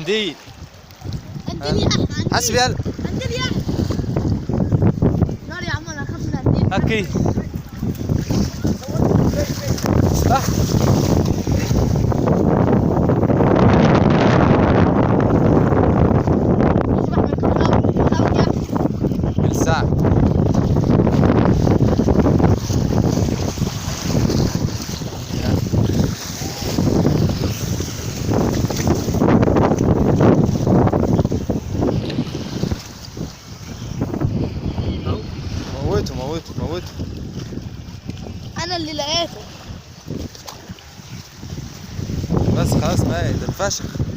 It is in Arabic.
انديل. انديل يا احمد. حسبي يلا. انديل يا احمد. نار يا عم، انا اخاف من انديل. اوكي. السام. موته. انا اللي لقيته. بس خلاص مات، انفشخ.